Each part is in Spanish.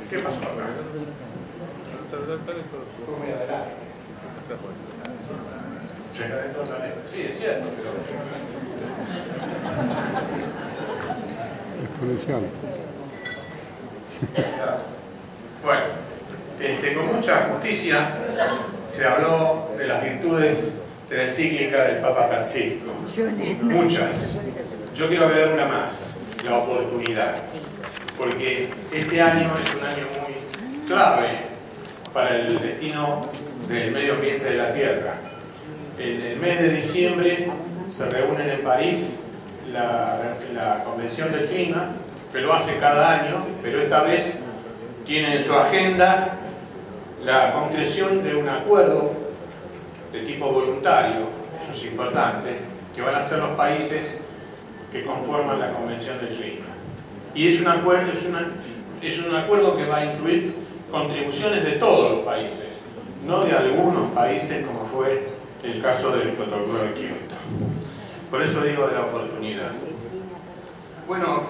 ¿Qué pasó acá? Sí, sí, es cierto, pero... Exponencial. Bueno, con mucha justicia se habló de las virtudes de la encíclica del Papa Francisco. Muchas. Yo quiero agregar una más, la oportunidad. Porque este año es un año muy clave para el destino del medio ambiente de la Tierra. En el mes de diciembre se reúnen en París la Convención del Clima, que lo hace cada año, pero esta vez tiene en su agenda la concreción de un acuerdo de tipo voluntario, eso es importante, que van a ser los países que conforman la Convención del Clima. Y es un acuerdo que va a incluir contribuciones de todos los países, no de algunos países como fue el caso del Protocolo de Kioto. Por eso digo de la oportunidad. Bueno,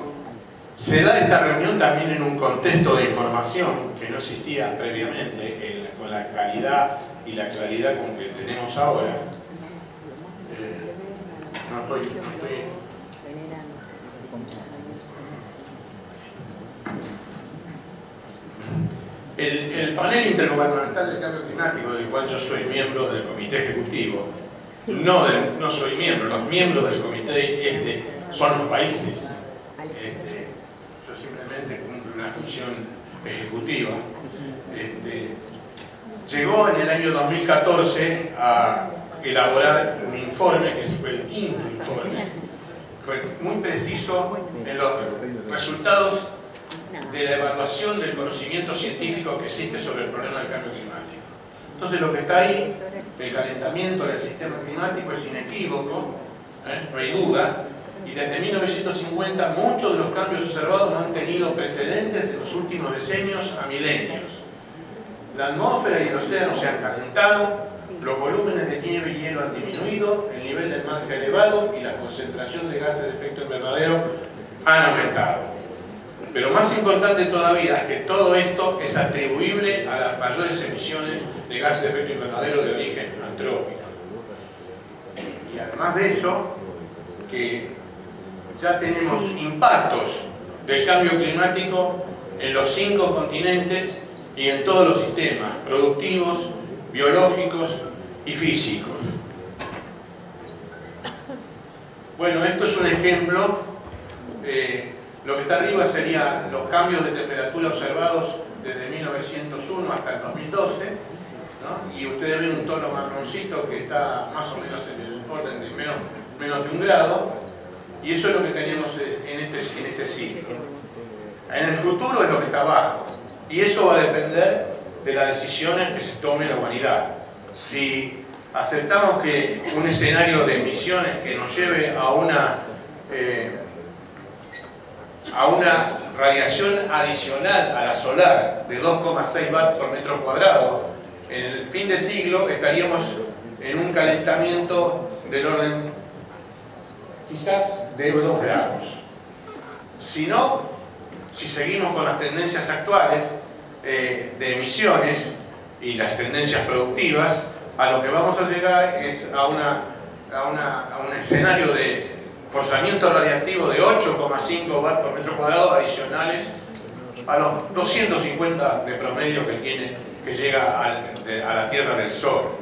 se da esta reunión también en un contexto de información que no existía previamente, con la calidad y la claridad con que tenemos ahora. El panel intergubernamental del cambio climático, del cual yo soy miembro del comité ejecutivo, no soy miembro, los miembros del comité son los países. Yo simplemente cumplo una función ejecutiva. Llegó en el año 2014 a elaborar un informe, que fue el quinto informe, fue muy preciso en los resultados de la evaluación del conocimiento científico que existe sobre el problema del cambio climático. Entonces lo que está ahí, el calentamiento del sistema climático es inequívoco, no hay duda, y desde 1950 muchos de los cambios observados no han tenido precedentes en los últimos decenios a milenios. La atmósfera y el océano se han calentado, los volúmenes de nieve y hielo han disminuido, el nivel del mar se ha elevado y la concentración de gases de efecto invernadero han aumentado. Pero más importante todavía es que todo esto es atribuible a las mayores emisiones de gases de efecto invernadero de origen antrópico. Y además de eso, que ya tenemos impactos del cambio climático en los 5 continentes y en todos los sistemas productivos, biológicos y físicos. Bueno, esto es un ejemplo. Lo que está arriba serían los cambios de temperatura observados desde 1901 hasta el 2012, ¿no? Y ustedes ven un tono marroncito que está más o menos en el orden de menos de 1 grado, y eso es lo que tenemos en este ciclo. En el futuro es lo que está abajo, y eso va a depender de las decisiones que se tome la humanidad. Si aceptamos que un escenario de emisiones que nos lleve a una radiación adicional a la solar de 2,6 watts por metro cuadrado, en el fin de siglo estaríamos en un calentamiento del orden quizás de 2 grados. Si no, si seguimos con las tendencias actuales de emisiones y las tendencias productivas, a lo que vamos a llegar es a un escenario de forzamiento radiactivo de 8,5 watts por metro cuadrado adicionales a los 250 de promedio que llega a la Tierra del Sol.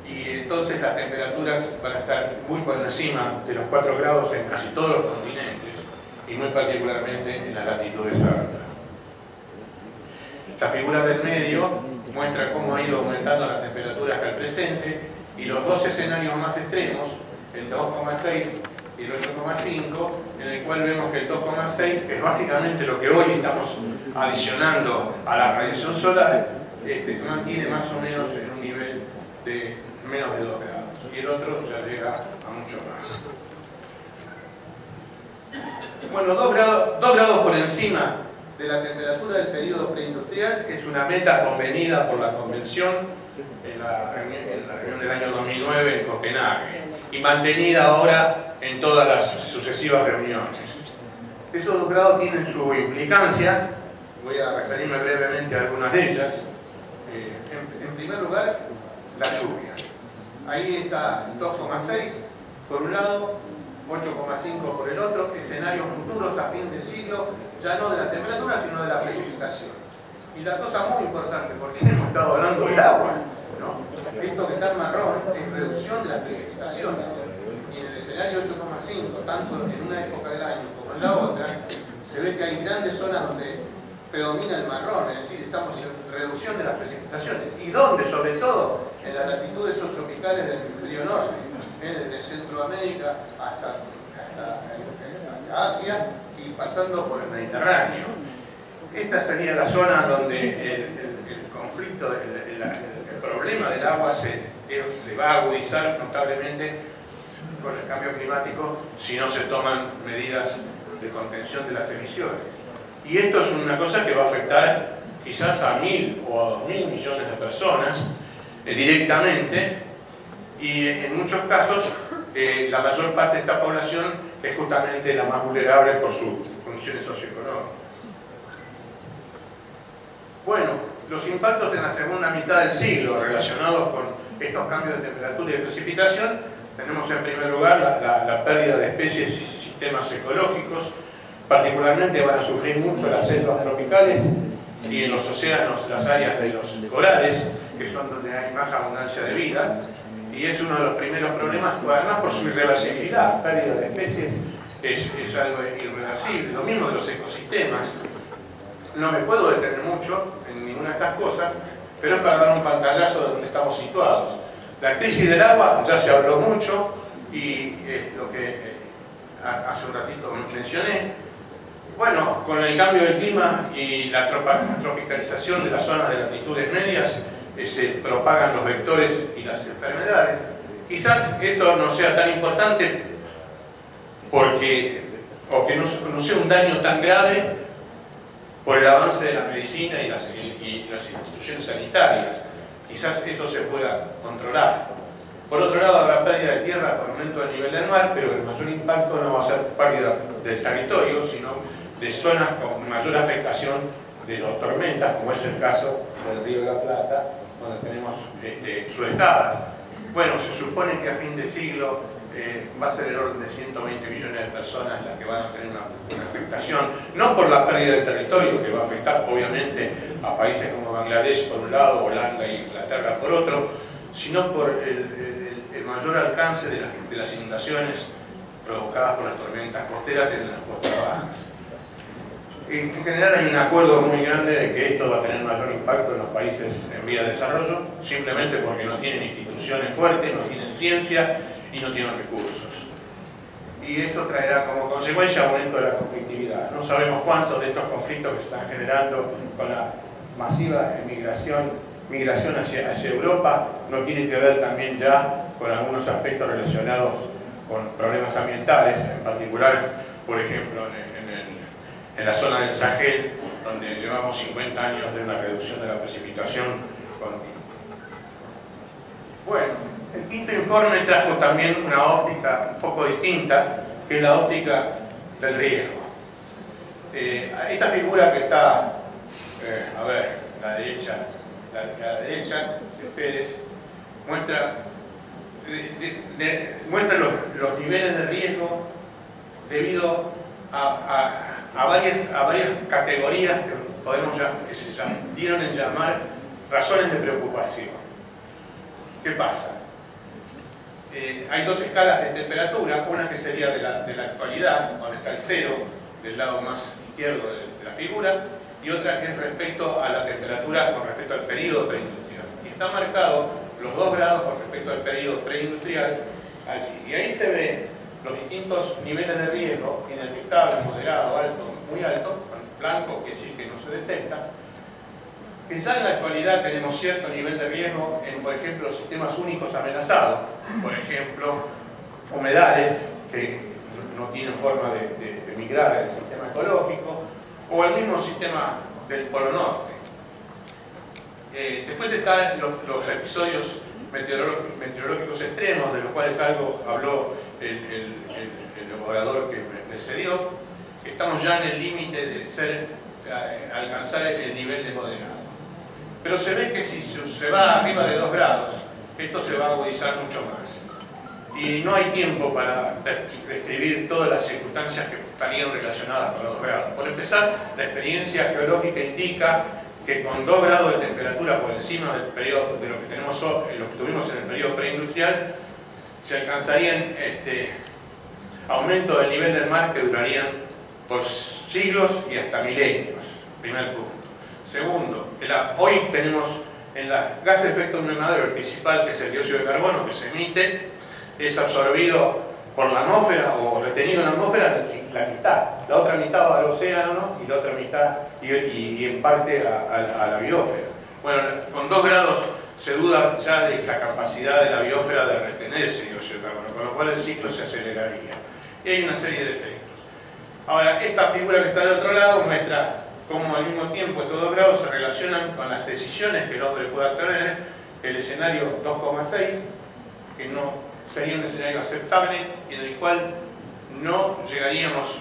Y entonces las temperaturas van a estar muy por encima de los 4 grados en casi todos los continentes y muy particularmente en las latitudes altas. La figura del medio muestra cómo ha ido aumentando la temperatura hasta el presente, y los dos escenarios más extremos, el 2,6 y el 8,5, en el cual vemos que el 2,6 es básicamente lo que hoy estamos adicionando a la radiación solar, se mantiene más o menos en un nivel de menos de 2 grados, y el otro ya llega a mucho más. Bueno, 2 grados por encima de la temperatura del periodo preindustrial es una meta convenida por la Convención en la reunión del año 2009 en Copenhague y mantenida ahora en todas las sucesivas reuniones. Esos 2 grados tienen su implicancia Voy a referirme brevemente a algunas de ellas. En primer lugar, la lluvia. Ahí está 2,6 por un lado, 8,5 por el otro, escenarios futuros a fin de siglo, ya no de la temperatura, sino de la precipitación. Y la cosa muy importante, porque hemos estado hablando del agua, ¿no? Esto que está en marrón es reducción de las precipitaciones. Y en el escenario 8,5, tanto en una época del año como en la otra, se ve que hay grandes zonas donde predomina el marrón, es decir, estamos en reducción de las precipitaciones. ¿Y dónde? Sobre todo en las latitudes subtropicales del hemisferio norte, desde Centroamérica hasta Asia y pasando por el Mediterráneo. Esta sería la zona donde el conflicto, el problema del agua se va a agudizar notablemente con el cambio climático si no se toman medidas de contención de las emisiones. Y esto es una cosa que va a afectar quizás a 1.000 o a 2.000 millones de personas directamente, y en muchos casos la mayor parte de esta población es justamente la más vulnerable por sus condiciones socioeconómicas. Bueno, los impactos en la segunda mitad del siglo relacionados con estos cambios de temperatura y de precipitación, tenemos en primer lugar la pérdida de especies y sistemas ecológicos. Particularmente van a sufrir mucho las selvas tropicales y en los océanos las áreas de los corales, que son donde hay más abundancia de vida, y es uno de los primeros problemas, además por su irreversibilidad. Pérdida de especies es algo irreversible. Lo mismo de los ecosistemas. No me puedo detener mucho en ninguna de estas cosas, pero es para dar un pantallazo de donde estamos situados. La crisis del agua ya se habló mucho, y es lo que hace un ratito mencioné. Bueno, con el cambio del clima y la tropicalización de las zonas de latitudes medias, se propagan los vectores y las enfermedades. Quizás esto no sea tan importante o que no sea un daño tan grave por el avance de la medicina y las instituciones sanitarias. Quizás esto se pueda controlar. Por otro lado, habrá pérdida de tierra por aumento del nivel del mar, pero el mayor impacto no va a ser pérdida del territorio, sino de zonas con mayor afectación de las tormentas, como es el caso del Río de la Plata, donde tenemos sueltadas. Bueno, se supone que a fin de siglo va a ser el orden de 120 millones de personas las que van a tener una afectación, no por la pérdida del territorio, que va a afectar obviamente a países como Bangladesh por un lado, Holanda e Inglaterra por otro, sino por el mayor alcance de las inundaciones provocadas por las tormentas costeras en las costas bajas. En general hay un acuerdo muy grande de que esto va a tener mayor impacto en los países en vía de desarrollo, simplemente porque no tienen instituciones fuertes, no tienen ciencia y no tienen recursos. Y eso traerá como consecuencia aumento de la conflictividad. No sabemos cuántos de estos conflictos que se están generando con la masiva migración hacia Europa no tienen que ver también ya con algunos aspectos relacionados con problemas ambientales, en particular, por ejemplo, en la zona del Sahel, donde llevamos 50 años de una reducción de la precipitación continua. Bueno, el quinto informe trajo también una óptica un poco distinta, que es la óptica del riesgo. Esta figura que está, a ver, la derecha de Pérez, muestra los niveles de riesgo debido a varias categorías que se dieron en llamar razones de preocupación. ¿Qué pasa? Hay dos escalas de temperatura, una que sería de la actualidad, donde está el cero, del lado más izquierdo de la figura, y otra que es respecto a la temperatura con respecto al periodo preindustrial. Y está marcado los 2 grados con respecto al periodo preindustrial, allí. Y ahí se ven los distintos niveles de riesgo, inexpectable, moderado, alto, muy alto, blanco, que sí que no se detecta, que ya en la actualidad tenemos cierto nivel de riesgo en, por ejemplo, los sistemas únicos amenazados, por ejemplo, humedales que no tienen forma de migrar al sistema ecológico, o el mismo sistema del Polo Norte. Después están los episodios meteorológicos extremos, de los cuales algo habló el orador que me precedió. Estamos ya en el límite de ser alcanzar el nivel de moderado. Pero se ve que si se va arriba de 2 grados, esto se va a agudizar mucho más. Y no hay tiempo para describir todas las circunstancias que estarían relacionadas con los 2 grados. Por empezar, la experiencia geológica indica que con 2 grados de temperatura por encima del periodo de lo que tenemos hoy, lo que tuvimos en el periodo preindustrial, se alcanzarían aumentos del nivel del mar que durarían por siglos y hasta milenios. Primer punto. Segundo, hoy tenemos en los gases de efecto invernadero el principal, que es el dióxido de carbono, que se emite, es absorbido por la atmósfera o retenido en la atmósfera la mitad. La otra mitad va al océano y la otra mitad y en parte a la biosfera. Bueno, con 2 grados se duda ya de la capacidad de la biosfera de retener ese dióxido de carbono, con lo cual el ciclo se aceleraría. Y hay una serie de efectos. Ahora, esta figura que está del otro lado muestra cómo al mismo tiempo estos 2 grados se relacionan con las decisiones que el hombre pueda tener. El escenario 2,6, que no sería un escenario aceptable, en el cual no llegaríamos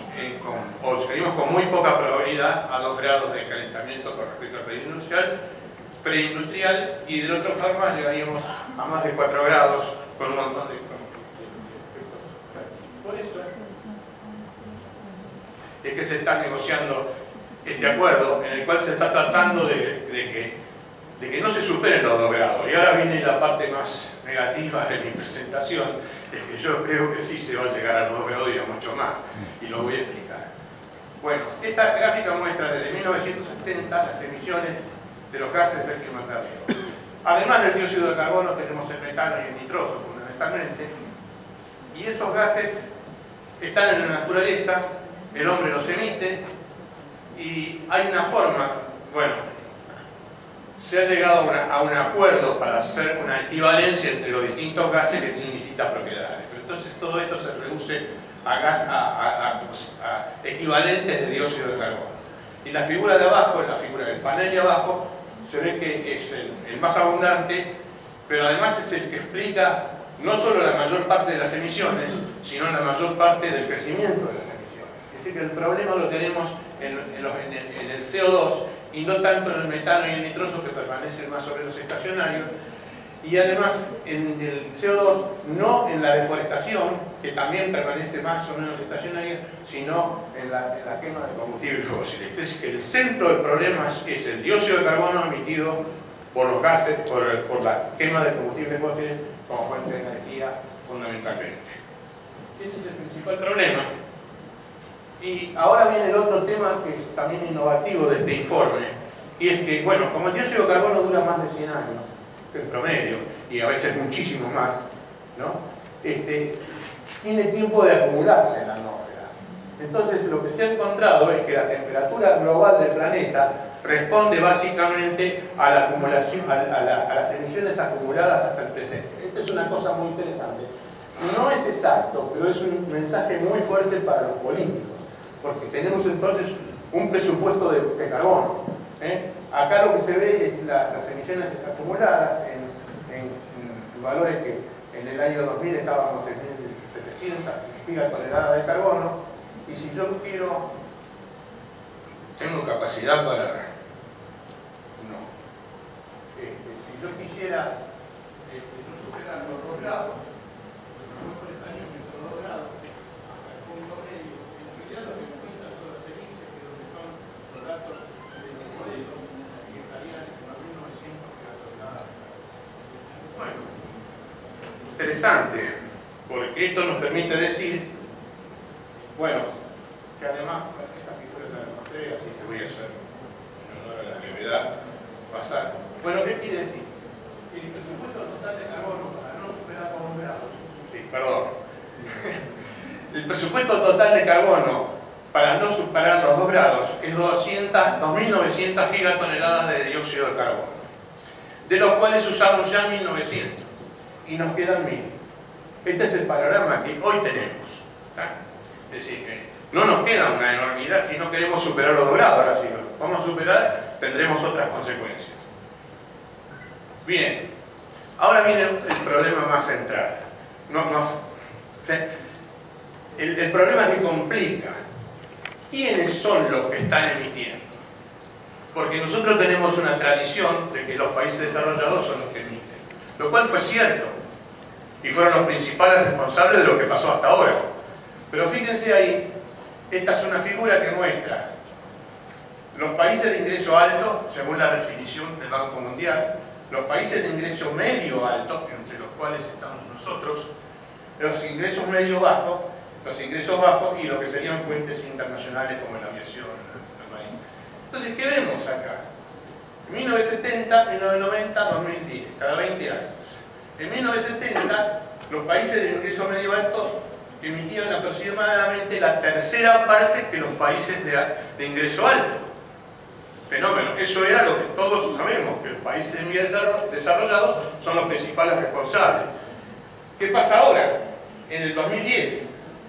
o llegaríamos con muy poca probabilidad a 2 grados de calentamiento con respecto al preindustrial, y de otra forma llegaríamos a más de 4 grados con un montón de efectos. Por eso es que se está negociando este acuerdo, en el cual se está tratando de que no se superen los 2 grados. Y ahora viene la parte más negativa de mi presentación, es que yo creo que sí se va a llegar a los 2 grados y a mucho más, y lo voy a explicar. Bueno, esta gráfica muestra desde 1970 las emisiones de los gases de efecto invernadero. Además del dióxido de carbono tenemos el metano y el nitroso fundamentalmente, y esos gases están en la naturaleza, el hombre los emite, y hay una forma, bueno, se ha llegado a un acuerdo para hacer una equivalencia entre los distintos gases que tienen distintas propiedades. Pero entonces todo esto se reduce a equivalentes de dióxido de carbono. Y la figura de abajo, la figura del panel de abajo, se ve que es el más abundante, pero además es el que explica no solo la mayor parte de las emisiones, sino la mayor parte del crecimiento de las emisiones. Es decir, que el problema lo tenemos en el CO2 y no tanto en el metano y el nitroso, que permanecen más o menos estacionarios, y además en el CO2 no en la deforestación, que también permanece más o menos estacionaria, sino en la quema de combustibles fósiles. Es decir, que el centro del problema es el dióxido de carbono emitido por los gases, por la quema de combustibles fósiles como fuente de energía fundamentalmente. Ese es el principal problema. Y ahora viene el otro tema que es también innovativo de este informe, y es que, bueno, como el dióxido de carbono dura más de 100 años, en promedio, y a veces muchísimo más, ¿no? Tiene tiempo de acumularse en la atmósfera. Entonces, lo que se ha encontrado es que la temperatura global del planeta responde básicamente a la acumulación, a las emisiones acumuladas hasta el presente. Esta es una cosa muy interesante. No es exacto, pero es un mensaje muy fuerte para los políticos, porque tenemos entonces un presupuesto de carbono. Acá lo que se ve es las emisiones acumuladas en valores que en el año 2000 estábamos en 1700 gigatoneladas de carbono, y si yo tengo capacidad para... No. Si yo quisiera no superar los 2 grados, interesante, porque esto nos permite decir, bueno, que además, esta figura la demostré, así que voy a hacer en honor a la levedad pasar. Bueno, ¿qué quiere decir? El presupuesto total de carbono para no superar los 2 grados, sí, perdón, el presupuesto total de carbono para no superar los 2 grados es 2.900 gigatoneladas de dióxido de carbono, de los cuales usamos ya 1.900. Y nos quedan 1000. Este es el panorama que hoy tenemos. Es decir, que no nos queda una enormidad si no queremos superar los 2 grados. Ahora, si lo vamos a superar, tendremos otras consecuencias. Bien, ahora viene el problema más central. El problema que complica. ¿Quiénes son los que están emitiendo? porque nosotros tenemos una tradición de que los países desarrollados son los que emiten, lo cual fue cierto, y fueron los principales responsables de lo que pasó hasta ahora. Pero fíjense ahí, esta es una figura que muestra los países de ingreso alto, según la definición del Banco Mundial, los países de ingreso medio alto, entre los cuales estamos nosotros, los ingresos medio bajos, los ingresos bajos y lo que serían fuentes internacionales como la aviación, la marina. Entonces, ¿qué vemos acá? En 1970, 1990, 2010, cada 20 años. En 1970, los países de ingreso medio alto emitían aproximadamente la tercera parte que los países de ingreso alto. Fenómeno. Eso era lo que todos sabemos, que los países en vías desarrollados son los principales responsables. ¿Qué pasa ahora? En el 2010,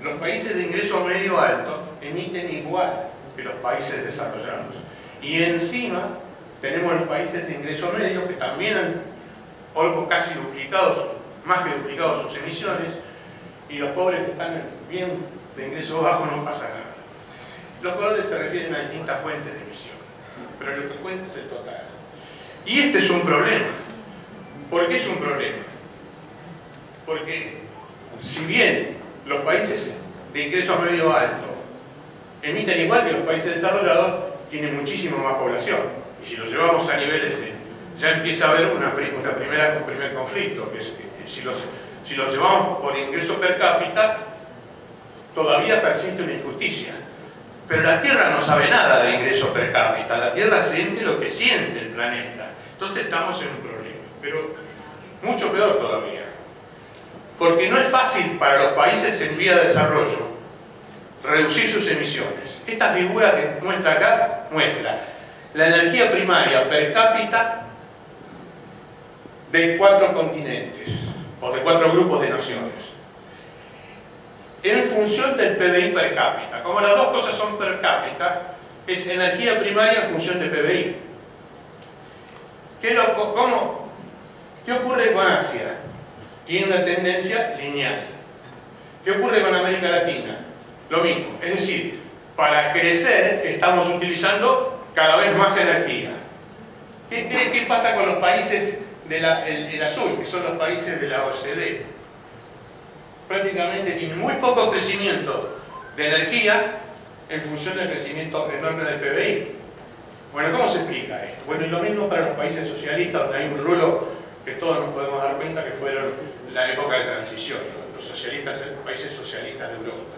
los países de ingreso medio alto emiten igual que los países desarrollados. Y encima tenemos los países de ingreso medio que también han casi duplicado, más que duplicado sus emisiones, y los pobres que están bien de ingreso bajo no pasa nada. Los colores se refieren a distintas fuentes de emisión, pero lo que cuenta es el total. Y este es un problema. ¿Por qué es un problema? Porque si bien los países de ingresos medio alto emiten igual que los países desarrollados, tienen muchísimo más población. Y si lo llevamos a niveles de... ya empieza a haber un primer conflicto, que es que si los llevamos por ingreso per cápita, todavía persiste una injusticia. Pero la Tierra no sabe nada de ingreso per cápita, la Tierra siente lo que siente el planeta. Entonces estamos en un problema, pero mucho peor todavía. Porque no es fácil para los países en vía de desarrollo reducir sus emisiones. Esta figura que muestra acá, muestra la energía primaria per cápita de 4 continentes, o de 4 grupos de naciones, en función del PBI per cápita. Como las dos cosas son per cápita, es energía primaria en función del PBI. ¿Qué ocurre con Asia? Tiene una tendencia lineal. ¿Qué ocurre con América Latina? Lo mismo. Es decir, para crecer estamos utilizando cada vez más energía. ¿Qué pasa con los países el azul, que son los países de la OCDE? Prácticamente tienen muy poco crecimiento de energía en función del crecimiento enorme del PBI. Bueno, ¿cómo se explica esto? Bueno, y lo mismo para los países socialistas, donde hay un rulo que todos nos podemos dar cuenta que fueron la época de transición, los socialistas, los países socialistas de Europa.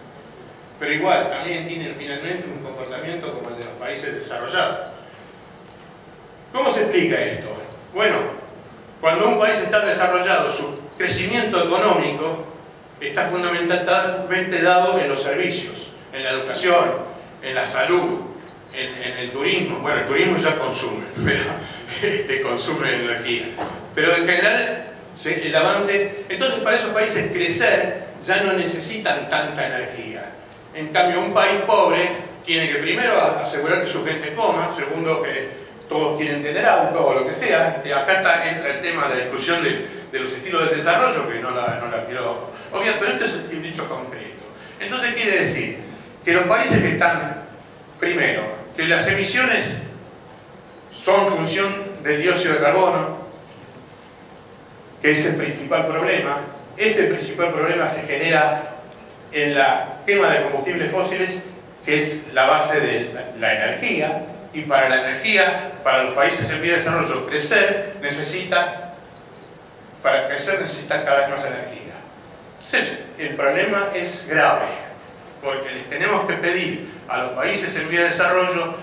Pero igual, también tienen finalmente un comportamiento como el de los países desarrollados. ¿Cómo se explica esto? Bueno, cuando un país está desarrollado, su crecimiento económico está fundamentalmente dado en los servicios, en la educación, en la salud, en el turismo. Bueno, el turismo ya consume, pero consume energía. Pero en general, el avance... Entonces, para esos países crecer ya no necesitan tanta energía. En cambio, un país pobre tiene que primero asegurar que su gente coma, segundo que todos quieren tener auto o lo que sea. Acá entra el tema de la discusión de los estilos de desarrollo, que no la quiero obviar, pero esto es un dicho concreto. Entonces quiere decir que los países que están, primero, que las emisiones son función del dióxido de carbono, que es el principal problema. Ese principal problema se genera en la quema de combustibles fósiles, que es la base de la energía, y para la energía, para los países en vía de desarrollo, para crecer necesitan cada vez más energía. Entonces, el problema es grave, porque les tenemos que pedir a los países en vía de desarrollo,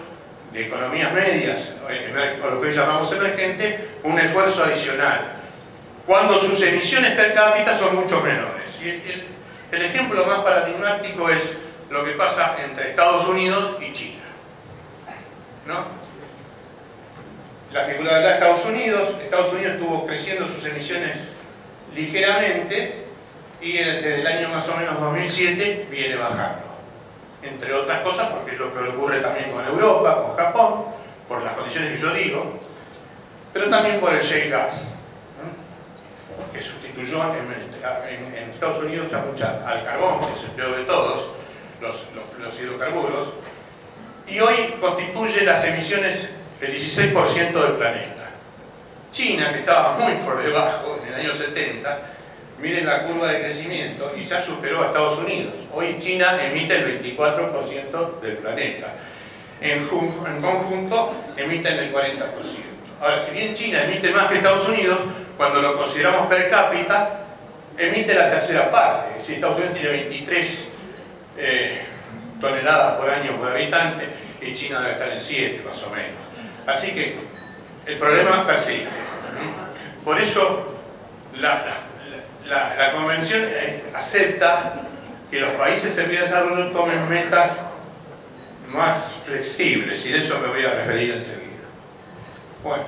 de economías medias, o lo que hoy llamamos emergente, un esfuerzo adicional, cuando sus emisiones per cápita son mucho menores. Y el ejemplo más paradigmático es lo que pasa entre Estados Unidos y China, ¿no? La figura de Estados Unidos estuvo creciendo sus emisiones ligeramente y desde el año más o menos 2007 viene bajando. Entre otras cosas porque es lo que ocurre también con Europa, con Japón, por las condiciones que yo digo, pero también por el shale gas, ¿no? Que sustituyó en Estados Unidos al carbón, que es el peor de todos, los hidrocarburos, y hoy constituye las emisiones el 16% del planeta. China, que estaba muy por debajo en el año 70, miren la curva de crecimiento y ya superó a Estados Unidos. Hoy China emite el 24% del planeta. En conjunto emiten el 40%. Ahora, si bien China emite más que Estados Unidos, cuando lo consideramos per cápita, emite la tercera parte. Si Estados Unidos tiene 23 toneladas por año por habitante, y China debe estar en 7 más o menos. Así que el problema persiste. Por eso la convención acepta que los países en vía de desarrollo tomen metas más flexibles, y de eso me voy a referir enseguida. Bueno,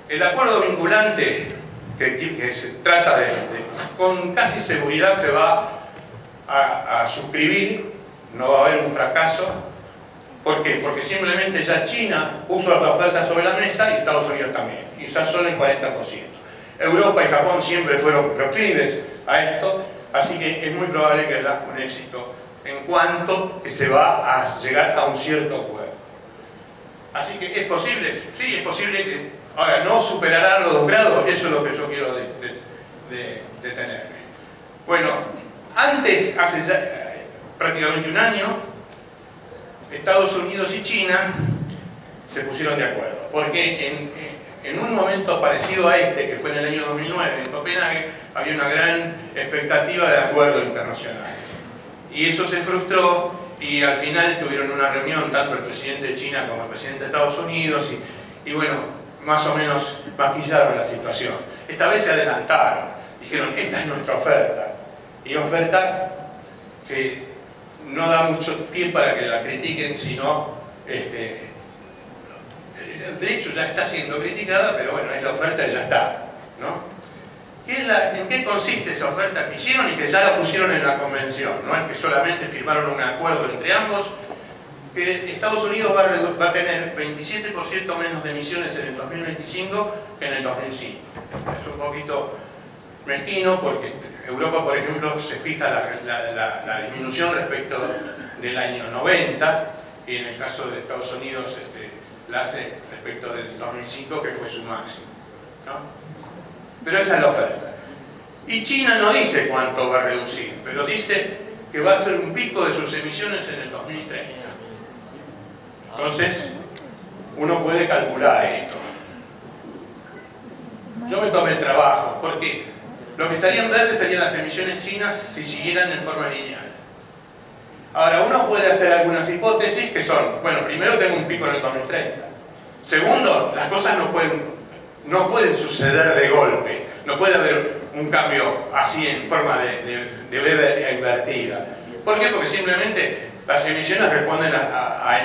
el acuerdo vinculante que se trata con casi seguridad se va a suscribir, no va a haber un fracaso. ¿Por qué? Porque simplemente ya China puso la oferta sobre la mesa y Estados Unidos también, y ya son el 40%. Europa y Japón siempre fueron proclives a esto, así que es muy probable que haya un éxito en cuanto que se va a llegar a un cierto acuerdo. Así que ¿es posible? Sí, es posible que... Ahora, ¿no superarán los 2 grados? Eso es lo que yo quiero detenerme. Bueno, antes, hace ya prácticamente un año, Estados Unidos y China se pusieron de acuerdo, porque en un momento parecido a este, que fue en el año 2009 en Copenhague, había una gran expectativa de acuerdo internacional. Y eso se frustró, y al final tuvieron una reunión tanto el presidente de China como el presidente de Estados Unidos, y bueno, más o menos maquillaron la situación. Esta vez se adelantaron, dijeron, esta es nuestra oferta, y oferta que no da mucho pie para que la critiquen, sino de hecho ya está siendo criticada, pero bueno, es la oferta y ya está, ¿no? ¿En qué consiste esa oferta que hicieron y que ya la pusieron en la convención? No es que solamente firmaron un acuerdo entre ambos, que Estados Unidos va a tener 27% menos de emisiones en el 2025 que en el 2005. Es un poquito mezquino porque Europa, por ejemplo, se fija la disminución respecto del año 90, y en el caso de Estados Unidos la hace respecto del 2005, que fue su máximo, ¿no? Pero esa es la oferta. Y China no dice cuánto va a reducir, pero dice que va a ser un pico de sus emisiones en el 2030. Entonces, uno puede calcular esto. Yo me tomé el trabajo, porque lo que estarían verdes serían las emisiones chinas si siguieran en forma lineal. Ahora, uno puede hacer algunas hipótesis que son, bueno, primero tengo un pico en el 2030. Segundo, las cosas no pueden suceder de golpe. No puede haber un cambio así en forma de V invertida. ¿Por qué? Porque simplemente las emisiones responden a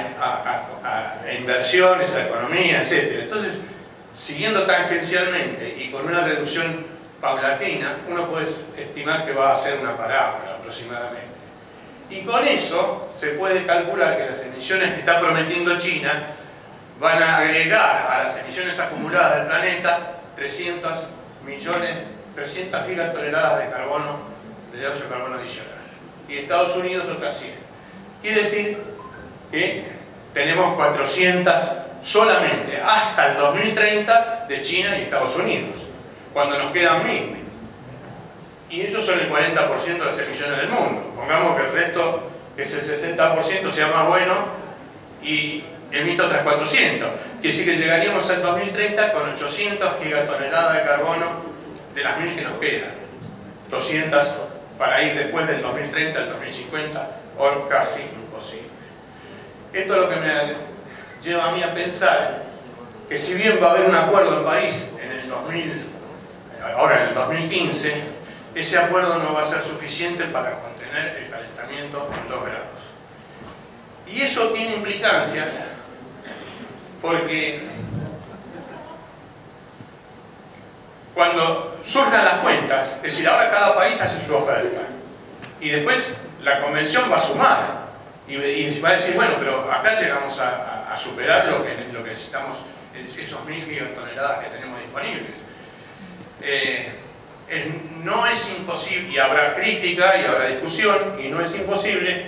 inversiones, a economía, etc. Entonces, siguiendo tangencialmente y con una reducción paulatina, uno puede estimar que va a ser una parábola aproximadamente. Y con eso se puede calcular que las emisiones que está prometiendo China van a agregar a las emisiones acumuladas del planeta 300 gigatoneladas de carbono, de dióxido de carbono adicional. Y Estados Unidos otras 100. Quiere decir que tenemos 400 solamente hasta el 2030 de China y Estados Unidos, cuando nos quedan 1000. Y ellos son el 40% de las emisiones del mundo. Pongamos que el resto, que es el 60%, sea más bueno y emite otras 400. Quiere decir que llegaríamos al 2030 con 800 gigatoneladas de carbono de las 1000 que nos quedan. 200 para ir después del 2030 al 2050, o casi imposible. Esto es lo que me lleva a mí a pensar que si bien va a haber un acuerdo en París ahora en el 2015, ese acuerdo no va a ser suficiente para contener el calentamiento en 2 grados. Y eso tiene implicancias porque cuando surjan las cuentas, es decir, ahora cada país hace su oferta y después la convención va a sumar y va a decir, bueno, pero acá llegamos a superar lo que necesitamos, esos 1000 gigatoneladas que tenemos disponibles. No es imposible, y habrá crítica y habrá discusión, y no es imposible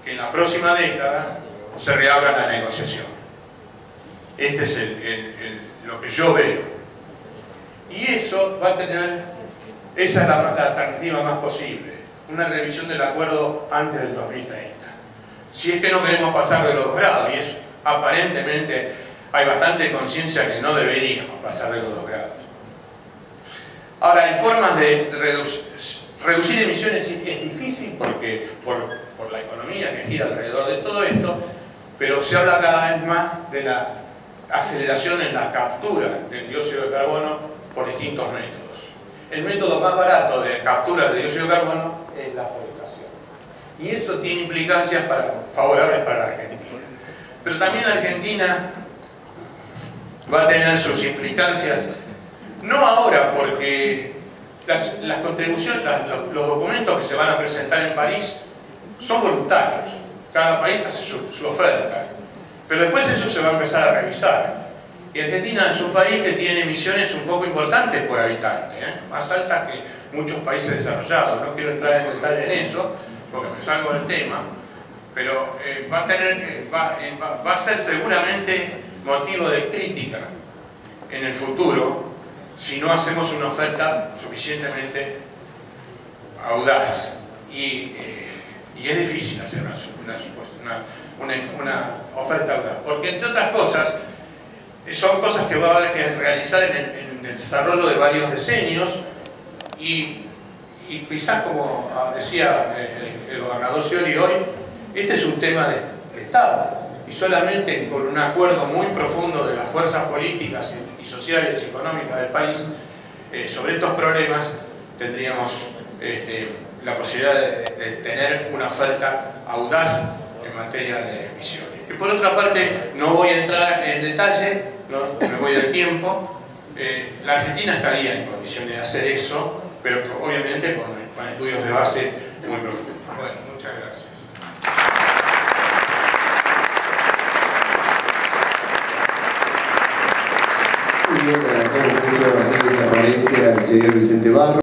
que en la próxima década se reabra la negociación. Este es lo que yo veo. Y eso va a tener, esa es la alternativa más posible, una revisión del acuerdo antes del 2030. Si es que no queremos pasar de los 2 grados, y es aparentemente hay bastante conciencia que no deberíamos pasar de los 2 grados. Ahora, hay formas de reducir emisiones, es difícil porque por la economía que gira alrededor de todo esto, pero se habla cada vez más de la aceleración en la captura del dióxido de carbono por distintos métodos. El método más barato de captura de dióxido de carbono es la forestación. Y eso tiene implicancias favorables para la Argentina. Pero también la Argentina va a tener sus implicancias, no ahora porque las contribuciones, los documentos que se van a presentar en París son voluntarios. Cada país hace su oferta. Pero después eso se va a empezar a revisar. Y Argentina es un país que tiene emisiones un poco importantes por habitante, más altas que muchos países desarrollados. No quiero entrar en detalle en eso, porque me salgo del tema, pero va a ser seguramente motivo de crítica en el futuro si no hacemos una oferta suficientemente audaz. Y es difícil hacer una oferta audaz, porque entre otras cosas son cosas que va a haber que realizar en el desarrollo de varios decenios y quizás, como decía el gobernador Scioli hoy, este es un tema de Estado, y solamente con un acuerdo muy profundo de las fuerzas políticas y sociales y económicas del país sobre estos problemas tendríamos la posibilidad de tener una oferta audaz en materia de emisiones. Y por otra parte, no voy a entrar en detalle, me voy del tiempo. La Argentina estaría en condiciones de hacer eso, pero obviamente con estudios de base muy profundos. Bueno, muchas gracias. Muy bien, le agradecemos mucho a hacer esta ponencia al señor Vicente Barro.